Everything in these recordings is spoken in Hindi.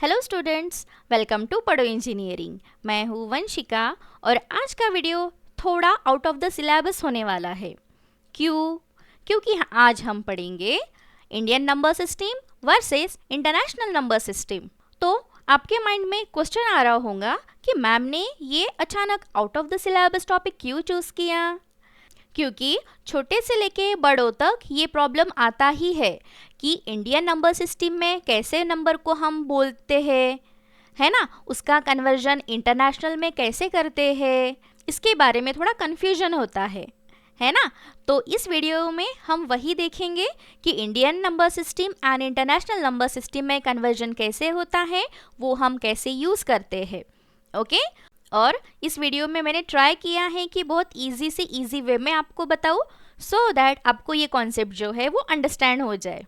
हेलो स्टूडेंट्स, वेलकम टू पढ़ो इंजीनियरिंग। मैं हूँ वंशिका और आज का वीडियो थोड़ा आउट ऑफ द सिलेबस होने वाला है। क्यों? क्योंकि आज हम पढ़ेंगे Indian number system versus international number system. तो आपके माइंड में क्वेश्चन आ रहा होगा कि मैम ने ये अचानक out of the syllabus topic क्यों चूज़ किया? क्योंकि छोटे से लेके बड़ों तक ये प्रॉब्लम आता ही है कि इंडियन नंबर सिस्टम में कैसे नंबर को हम बोलते हैं, है ना, उसका कन्वर्जन इंटरनेशनल में कैसे करते हैं, इसके बारे में थोड़ा कन्फ्यूजन होता है ना। तो इस वीडियो में हम वही देखेंगे कि Indian number system and international number system में कन्वर्जन कैसे होता है, वो हम कैसे यूज़ करते हैं। ओके, और इस वीडियो में मैंने ट्राई किया है कि बहुत इजी से इजी वे में आपको बताऊँ सो दैट आपको ये कॉन्सेप्ट जो है वो अंडरस्टैंड हो जाए।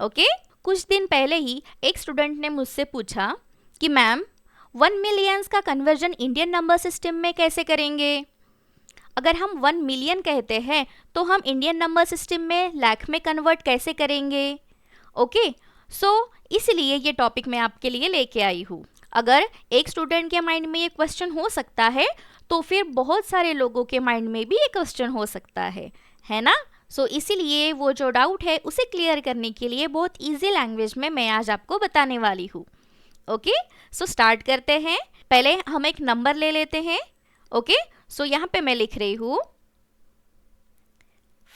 ओके, कुछ दिन पहले ही एक स्टूडेंट ने मुझसे पूछा कि मैम 1 मिलियंस का कन्वर्जन इंडियन नंबर सिस्टम में कैसे करेंगे? अगर हम 1 मिलियन कहते हैं तो हम इंडियन नंबर सिस्टम में लाख में कन्वर्ट कैसे करेंगे? ओके, सो इसलिए ये टॉपिक मैं आपके लिए लेके आई हूँ। अगर एक स्टूडेंट के माइंड में ये क्वेश्चन हो सकता है तो फिर बहुत सारे लोगों के माइंड में भी ये क्वेश्चन हो सकता है ना। सो इसीलिए वो जो डाउट है उसे क्लियर करने के लिए बहुत इजी लैंग्वेज में मैं आज आपको बताने वाली हूँ। ओके, सो स्टार्ट करते हैं। पहले हम एक नंबर ले लेते हैं। ओके, सो यहाँ पे मैं लिख रही हूँ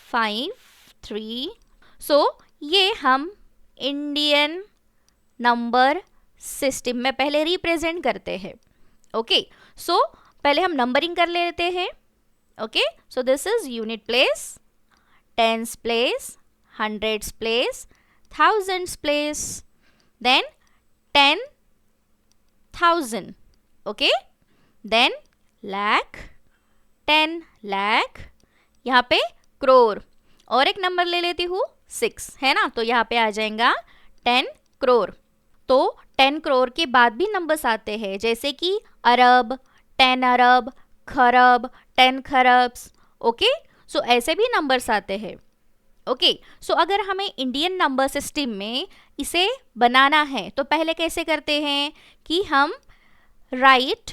5 3। सो ये हम इंडियन नंबर सिस्टम में पहले रिप्रेजेंट करते हैं। ओके, सो पहले हम नंबरिंग कर लेते हैं। Okay, so this is unit place, tens place, hundreds place, thousands place, then 10,000। Okay, then lakh, 10 lakh, यहाँ पे करोड़, और एक नंबर ले लेती हूँ 6, है ना, तो यहाँ पे आ जाएगा 10 करोड़। तो 10 करोड़ के बाद भी नंबर्स आते हैं जैसे कि अरब, 10 अरब, खरब, 10 खरब्स। ओके, सो ऐसे भी नंबर्स आते हैं। ओके, सो अगर हमें इंडियन नंबर सिस्टम में इसे बनाना है तो पहले कैसे करते हैं कि हम राइट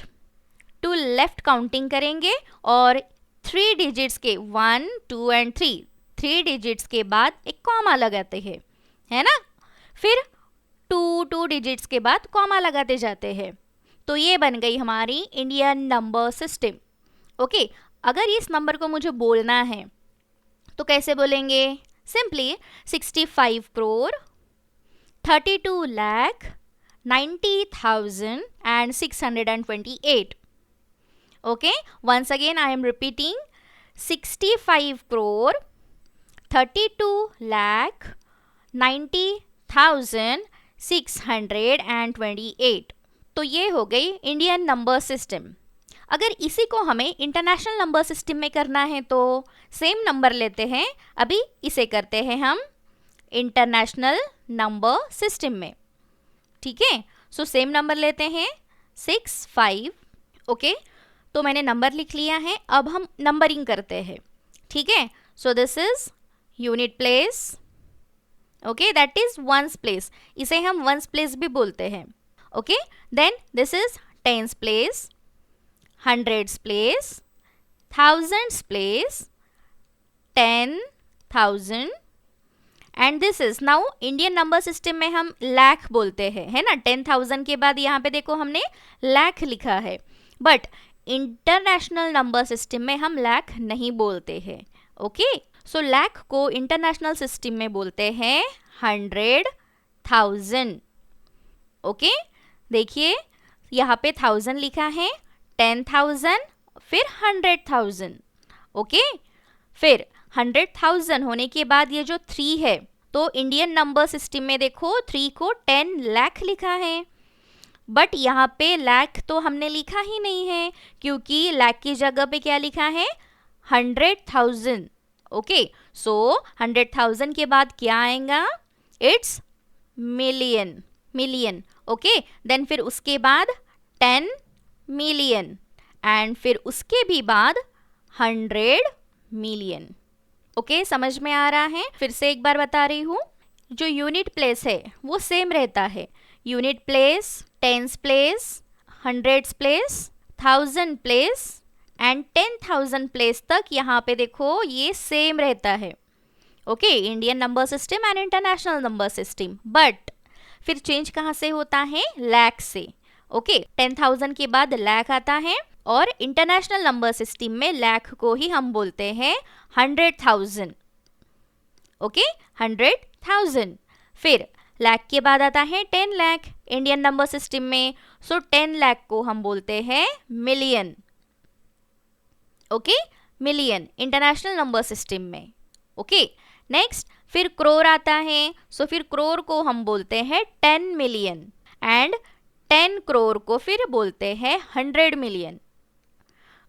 टू लेफ्ट काउंटिंग करेंगे और 3 डिजिट्स के 1 2 एंड 3 डिजिट्स के बाद एक कॉमा लगाते हैं, है ना। फिर 2 डिजिट्स के बाद कॉमा लगाते जाते हैं। तो ये बन गई हमारी इंडियन नंबर सिस्टम। ओके, अगर इस नंबर को मुझे बोलना है तो कैसे बोलेंगे? Simply 65 crore 32 lakh 90,000 and 628। Okay, once again I am repeating 65 crore 32 lakh 90,000 628। तो ये हो गई इंडियन नंबर सिस्टम। अगर इसी को हमें इंटरनेशनल नंबर सिस्टम में करना है तो सेम नंबर लेते हैं, अभी इसे करते हैं हम इंटरनेशनल नंबर सिस्टम में। ठीक है, सो सेम नंबर लेते हैं 65। ओके, तो मैंने नंबर लिख लिया है, अब हम नंबरिंग करते हैं। ठीक है, so this is unit place. Okay, that is ones place, इसे हम वंस प्लेस भी बोलते हैं। Okay, then this is tens place, hundreds place, thousands place, 10,000 and this is now Indian number system में हम लाख बोलते हैं, है ना। 10,000 के बाद यहाँ पे देखो हमने लाख लिखा है, बट इंटरनेशनल नंबर सिस्टम में हम लाख नहीं बोलते हैं। ओके, सो लाख को इंटरनेशनल सिस्टम में बोलते हैं 100,000। ओके, देखिए यहाँ पे 1000 लिखा है, 10,000, फिर 100,000। ओके, फिर 100,000 होने के बाद ये जो 3 है तो इंडियन नंबर सिस्टम में देखो 3 को 10 लाख लिखा है, बट यहाँ पे लाख तो हमने लिखा ही नहीं है क्योंकि लाख की जगह पे क्या लिखा है? 100,000। ओके, सो 100,000 के बाद क्या आएगा? It's million. ओके, देन फिर उसके बाद 10 मिलियन एंड फिर उसके भी बाद 100 मिलियन। ओके, समझ में आ रहा है? फिर से एक बार बता रही हूँ, जो यूनिट प्लेस है वो सेम रहता है unit place, tens place, hundreds place, thousand place and 10,000 place तक यहाँ पे देखो ये सेम रहता है। Okay, Indian number system and international number system. But फिर चेंज कहाँ से होता है? लैख से। ओके, 10,000 के बाद लैख आता है और इंटरनेशनल नंबर सिस्टम में लैख को ही हम बोलते हैं 100,000। ओके, 100,000। फिर लाख के बाद आता है 10 लाख इंडियन नंबर सिस्टम में, सो 10 लाख को हम बोलते हैं million. Okay, million international number system में। ओके, नेक्स्ट फिर करोड़ आता है, सो फिर करोड़ को हम बोलते हैं 10 मिलियन एंड 10 करोड़ को फिर बोलते हैं 100 मिलियन।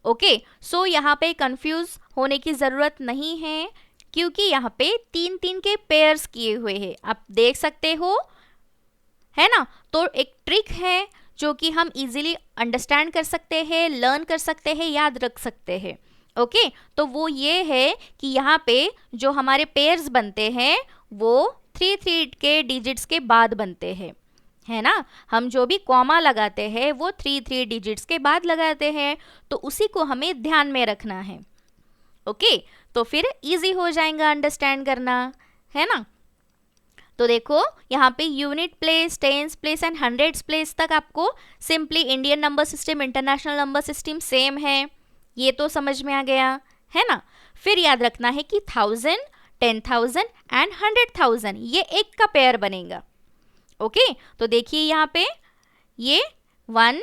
ओके, सो यहाँ पे कंफ्यूज होने की ज़रूरत नहीं है क्योंकि यहाँ पे 3-3 के पेयर्स किए हुए हैं, आप देख सकते हो, है ना। तो एक ट्रिक है जो कि हम इजीली अंडरस्टैंड कर सकते हैं, लर्न कर सकते हैं, याद रख सकते हैं। ओके, तो वो ये है कि यहाँ पे जो हमारे पेयर्स बनते हैं वो 3-3 के डिजिट्स के बाद बनते हैं, है ना। हम जो भी कॉमा लगाते हैं वो 3-3 डिजिट्स के बाद लगाते हैं, तो उसी को हमें ध्यान में रखना है। ओके, तो फिर इजी हो जाएगा अंडरस्टैंड करना, है ना। तो देखो यहाँ पे unit place, tens place and hundreds place तक आपको simply Indian number system, international number system same है, ये तो समझ में आ गया, है ना। फिर याद रखना है कि 1000, 10,000 एंड 100,000 ये एक का पेयर बनेगा। ओके, तो देखिए यहाँ पे ये 1,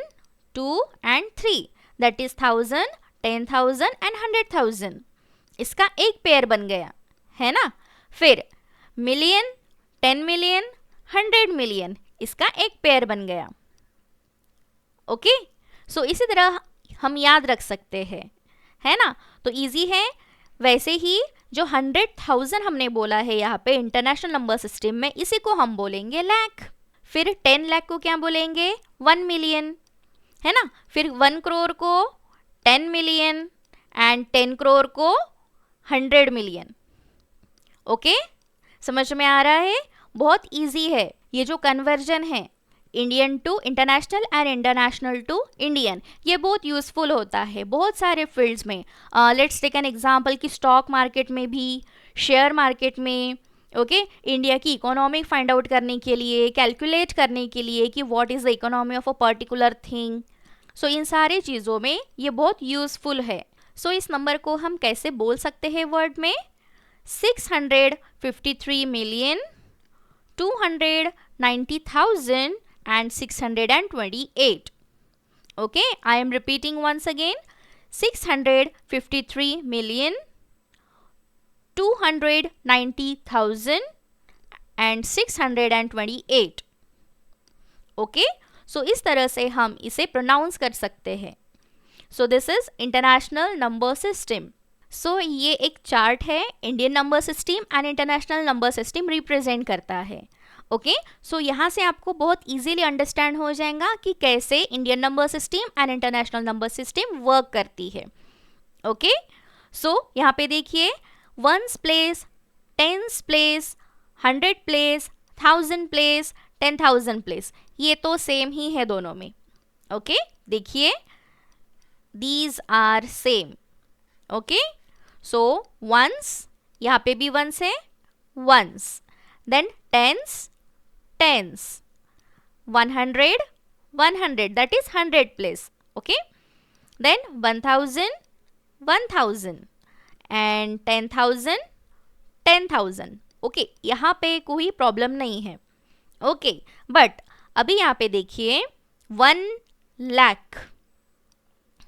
2 एंड 3 दैट इज 1000, 10,000 एंड 100,000, इसका एक पेयर बन गया, है ना। फिर मिलियन, 10 मिलियन, 100 मिलियन, इसका एक पेयर बन गया। ओके, सो इसी तरह हम याद रख सकते हैं, है ना। तो इजी है। वैसे ही जो 100,000 हमने बोला है यहाँ पे इंटरनेशनल नंबर सिस्टम में, इसी को हम बोलेंगे लाख। फिर 10 लाख को क्या बोलेंगे? 1 मिलियन, है ना। फिर 1 करोड़ को 10 मिलियन एंड 10 करोड़ को 100 मिलियन। ओके, समझ में आ रहा है? बहुत इजी है ये जो कन्वर्जन है, Indian to international and international to Indian, ये बहुत यूज़फुल होता है बहुत सारे फील्ड्स में। लेट्स टेक एन एग्जांपल कि स्टॉक मार्केट में भी, शेयर मार्केट में, ओके, इंडिया की इकोनॉमी फाइंड आउट करने के लिए, कैलकुलेट करने के लिए कि what is the economy of a particular thing. So इन सारी चीज़ों में ये बहुत यूज़फुल है। सो इस नंबर को हम कैसे बोल सकते हैं वर्ड में? 653 million 290,000 and 628. Okay, I am repeating once again, 653 million 290,000 and 628. Okay, so इस तरह से हम इसे प्रोनाउंस कर सकते हैं। So this is international number system. So ये एक चार्ट है, Indian number system and international number system represent करता है। ओके, सो यहाँ से आपको बहुत इजीली अंडरस्टैंड हो जाएगा कि कैसे Indian number system and international number system work करती है। ओके, सो यहाँ पे देखिए, 1s place, 10s place, 100 place, 1000 place, 10,000 place, ये तो सेम ही है दोनों में। ओके, देखिए these are same. Okay, so 1s, यहाँ पे भी 1s है, 1s, then 10s, 10s, 100, 100 that is 100 place. Okay, then 1000, 1000 and 10,000, 10,000. Okay, यहाँ पे कोई प्रॉब्लम नहीं है। ओके, बट अभी यहाँ पे देखिए 1 लाख।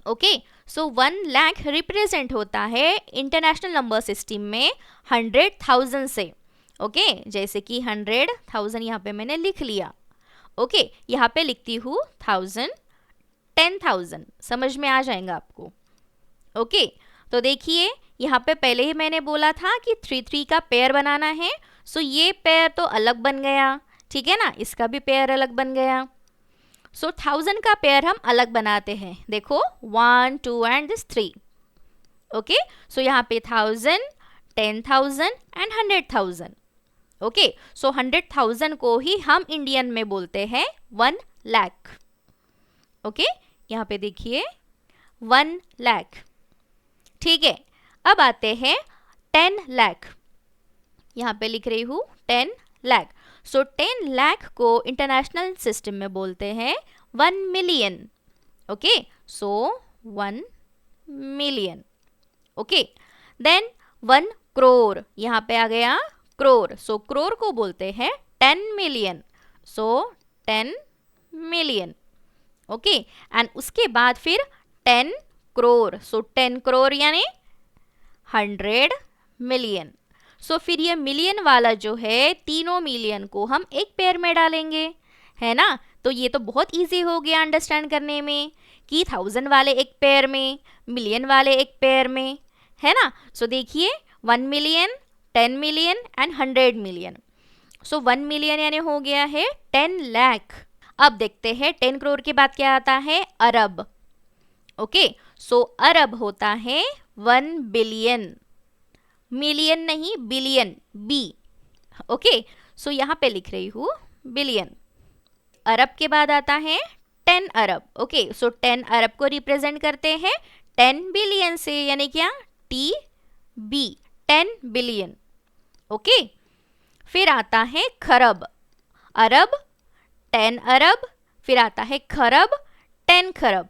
ओके, सो 1 लाख रिप्रेजेंट होता है इंटरनेशनल नंबर सिस्टम में 100,000 से। ओके, जैसे कि 100,000 यहाँ पे मैंने लिख लिया। ओके, यहाँ पे लिखती हूँ 1000, 10,000, समझ में आ जाएगा आपको। ओके, तो देखिए यहाँ पे पहले ही मैंने बोला था कि 3-3 का पेयर बनाना है। सो ये पेयर तो अलग बन गया, ठीक है ना, इसका भी पेयर अलग बन गया। सो 1000 का पेयर हम अलग बनाते हैं, देखो 1, 2 एंड दिस 3। ओके, सो यहाँ पे 1000, 10,000 एंड 100,000। ओके, सो 100,000 को ही हम इंडियन में बोलते हैं 1 लाख। ओके, यहाँ पे देखिए 1 लाख। ठीक है, अब आते हैं 10 लाख। यहाँ पे लिख रही हूँ 10 लाख। सो 10 लाख को इंटरनेशनल सिस्टम में बोलते हैं 1 मिलियन। ओके, सो 1 मिलियन। ओके, देन 1 करोड़, यहाँ पे आ गया करोड़। सो करोड़ को बोलते हैं 10 million. So 10 million. Okay, and उसके बाद फिर 10 करोड़। सो 10 करोड़ यानी 100 मिलियन। सो फिर ये मिलियन वाला जो है, तीनों मिलियन को हम एक पेयर में डालेंगे, है ना। तो ये तो बहुत इजी हो गया अंडरस्टैंड करने में कि 1000 वाले एक पेयर में, मिलियन वाले एक पेयर में, है ना। सो देखिए 1 million, 10 million and 100 million. So 1 million यानी हो गया है 10 लाख। अब देखते हैं 10 करोड़ के बाद क्या आता है, अरब। ओके, सो अरब होता है 1 बिलियन, मिलियन नहीं बिलियन, बी। ओके, सो यहाँ पे लिख रही हूँ बिलियन। अरब के बाद आता है 10 अरब। ओके, सो 10 अरब को रिप्रेजेंट करते हैं 10 बिलियन से, यानी क्या, टी बी, 10 बिलियन। ओके, फिर आता है खरब। अरब 10 अरब, फिर आता है खरब 10 खरब।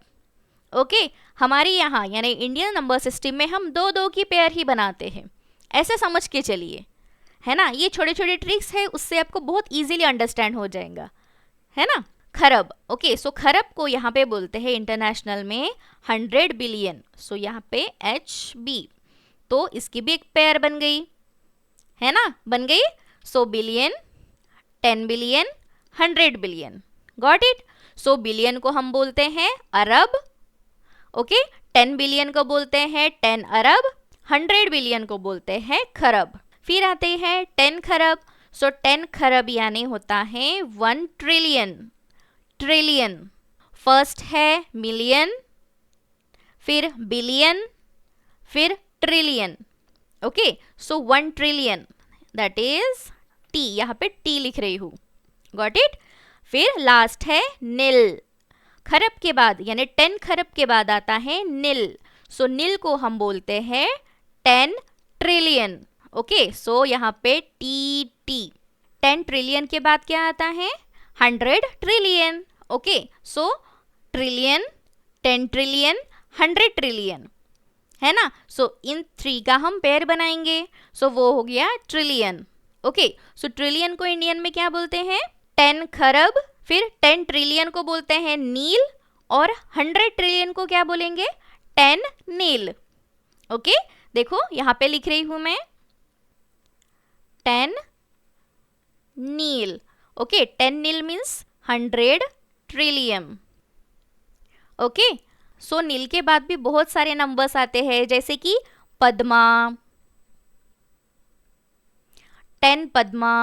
ओके, हमारे यहाँ यानी इंडियन नंबर सिस्टम में हम दो दो की पेयर ही बनाते हैं, ऐसे समझ के चलिए, है ना। ये छोटे छोटे ट्रिक्स है, उससे आपको बहुत इजीली अंडरस्टैंड हो जाएगा, है ना। खरब। ओके, सो खरब को यहाँ पे बोलते हैं इंटरनेशनल में 100 बिलियन। सो यहाँ पे HB, तो इसकी भी एक पेयर बन गई, है ना, बन गई। So billion, 10 billion, 100 billion, got it. So billion को हम बोलते हैं अरब। ओके, 10 बिलियन को बोलते हैं 10 अरब, 100 बिलियन को बोलते हैं खरब। फिर आते हैं 10 खरब। सो 10 खरब यानी होता है 1 ट्रिलियन। ट्रिलियन, फर्स्ट है मिलियन, फिर बिलियन, फिर trillion. Okay, so 1 trillion that is T, यहाँ पे टी लिख रही हूँ, गॉट इट। फिर लास्ट है निल। खरब के बाद यानी 10 खरब के बाद आता है निल। सो निल को हम बोलते हैं 10 ट्रिलियन। ओके, सो यहाँ पे टी टी। 10 ट्रिलियन के बाद क्या आता है, 100 ट्रिलियन। ओके, सो ट्रिलियन, 10 ट्रिलियन, 100 ट्रिलियन, है ना। सो इन 3 का हम पेयर बनाएंगे, सो वो हो गया ट्रिलियन। ओके, सो ट्रिलियन को इंडियन में क्या बोलते हैं, 10 खरब, फिर 10 ट्रिलियन को बोलते हैं नील, और 100 ट्रिलियन को क्या बोलेंगे, 10 नील। ओके, देखो यहाँ पे लिख रही हूँ मैं 10 नील। ओके, 10 नील मीन्स 100 ट्रिलियन। ओके, सो नील के बाद भी बहुत सारे नंबर्स आते हैं, जैसे कि पद्मा, 10 पद्मा।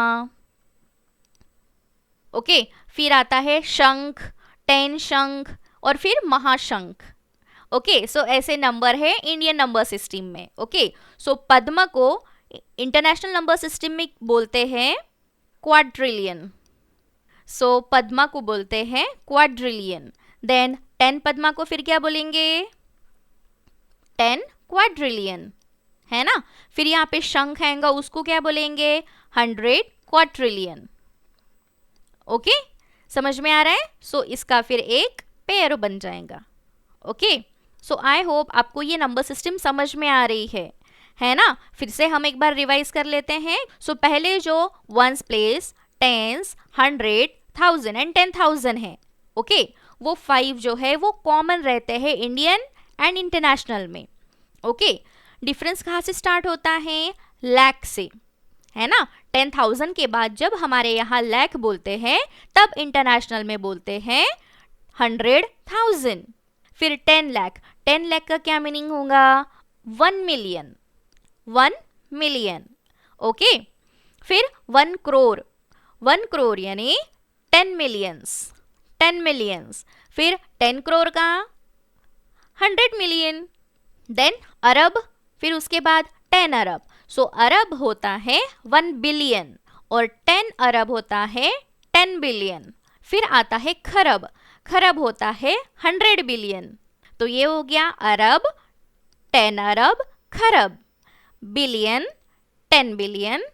ओके, फिर आता है शंख, 10 शंख, और फिर महाशंख। ओके, सो ऐसे नंबर है इंडियन नंबर सिस्टम में। ओके, सो पद्मा को इंटरनेशनल नंबर सिस्टम में बोलते हैं क्वाड्रिलियन। सो पद्मा को बोलते हैं क्वाड्रिलियन। देन 10 पद्मा को फिर क्या बोलेंगे, 10 क्वाड्रिलियन, है ना। फिर यहाँ पे शंख आएगा, उसको क्या बोलेंगे, 100 क्वाड्रिलियन। ओके, समझ में आ रहा है। सो इसका फिर एक पेयर बन जाएगा। ओके, सो आई होप आपको ये नंबर सिस्टम समझ में आ रही है ना। फिर से हम एक बार रिवाइज कर लेते हैं। सो पहले जो वंस प्लेस, टेंस, 100, 1000 एंड 10,000 है, ओके, वो 5 जो है वो कॉमन रहते हैं इंडियन एंड इंटरनेशनल में। ओके, डिफरेंस कहाँ से स्टार्ट होता है, लाख से, है ना। 10,000 के बाद जब हमारे यहाँ लाख बोलते हैं, तब इंटरनेशनल में बोलते हैं 100,000। फिर 10 लाख, 10 लाख का क्या मीनिंग होगा, 1 मिलियन, 1 मिलियन। ओके, फिर 1 करोड़, 1 करोड़ यानी 10 मिलियंस, 10 मिलियंस। फिर 10 करोड़ का 100 मिलियन। देन अरब, फिर उसके बाद 10 अरब। सो अरब होता है 1 बिलियन, और 10 अरब होता है 10 बिलियन। फिर आता है खरब, खरब होता है 100 बिलियन। तो ये हो गया अरब, 10 अरब, खरब, बिलियन, 10 बिलियन,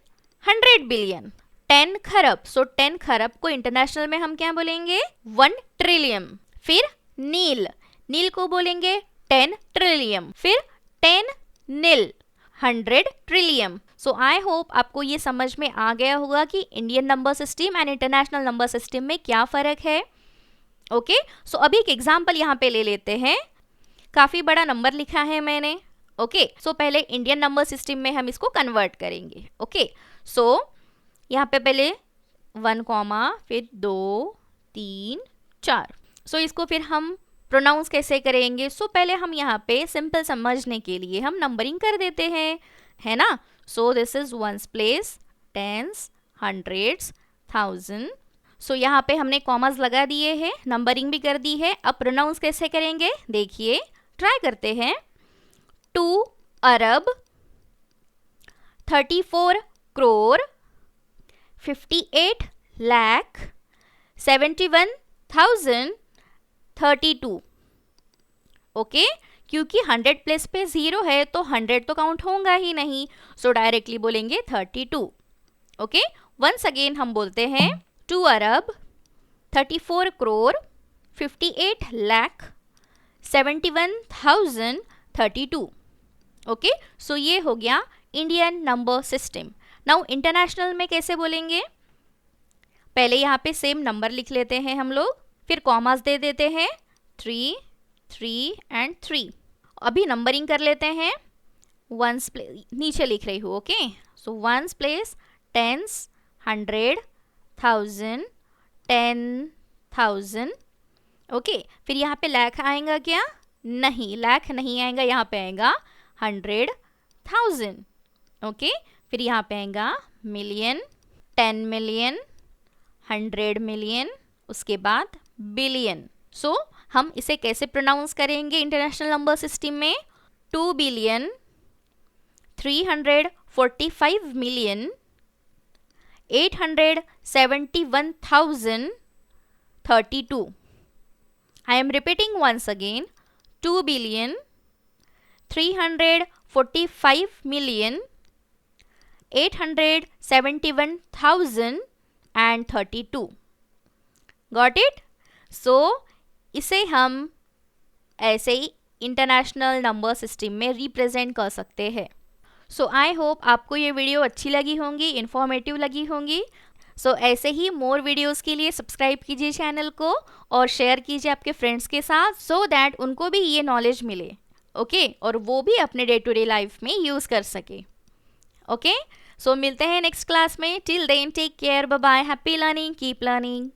100 बिलियन, 10 खरब। सो 10 खरब को इंटरनेशनल में हम क्या बोलेंगे? 1 ट्रिलियन। फिर नील, नील को बोलेंगे 10 ट्रिलियन। फिर 10 नील, 100 ट्रिलियन। सो आई होप आपको ये समझ में आ गया होगा कि Indian number system and international number system में क्या फ़र्क है। ओके, सो अभी एक एग्जाम्पल यहाँ पे ले लेते हैं। काफ़ी बड़ा नंबर लिखा है मैंने। ओके, सो पहले इंडियन नंबर सिस्टम में हम इसको कन्वर्ट करेंगे। ओके, सो यहाँ पे पहले 1 कॉमा, फिर 2, 3, 4। सो इसको फिर हम प्रोनाउंस कैसे करेंगे? सो पहले हम यहाँ पे सिंपल समझने के लिए हम नंबरिंग कर देते हैं, है ना। So this is ones place, tens, hundreds, thousand. So यहाँ पे हमने कॉमास लगा दिए हैं, नंबरिंग भी कर दी है। अब प्रोनाउंस कैसे करेंगे देखिए, ट्राई करते हैं। 2 अरब, 34 करोड़, 58 लाख, 71,032। ओके, क्योंकि 100 प्लेस पे 0 है तो 100 तो काउंट होगा ही नहीं, सो डायरेक्टली बोलेंगे 32। ओके, वंस अगेन हम बोलते हैं 2 अरब, 34 करोड़, 58 लाख, 71,032। ओके, सो ये हो गया Indian number system. Now international में कैसे बोलेंगे? पहले यहाँ पे सेम नंबर लिख लेते हैं हम लोग, फिर कॉमास दे देते हैं 3, 3 एंड 3। अभी नंबरिंग कर लेते हैं। वंस प्लेस नीचे लिख रही हूँ। Okay, so ones place, tens, 100, 1000, 10,000। Okay, फिर यहाँ पे लाख आएगा क्या? नहीं, लाख नहीं आएगा, यहाँ पे आएगा 100,000। ओके, फिर यहाँ पे आएगा मिलियन, 10 मिलियन, 100 मिलियन, उसके बाद बिलियन। सो हम इसे कैसे प्रोनाउंस करेंगे इंटरनेशनल नंबर सिस्टम में? 2 billion, 345 million, 871,032। I am repeating once again, 2 billion, 345 million, 871,032। Got it? So इसे हम ऐसे ही इंटरनेशनल नंबर सिस्टम में रिप्रेजेंट कर सकते हैं। सो आई होप आपको ये वीडियो अच्छी लगी होंगी, इन्फॉर्मेटिव लगी होंगी। सो ऐसे ही मोर वीडियोस के लिए सब्सक्राइब कीजिए चैनल को और शेयर कीजिए आपके फ्रेंड्स के साथ, सो दैट उनको भी ये नॉलेज मिले। ओके, और वो भी अपने डे टू डे लाइफ में यूज़ कर सके। ओके, सो मिलते हैं नेक्स्ट क्लास में। Till then take care, bye bye, happy learning, keep learning.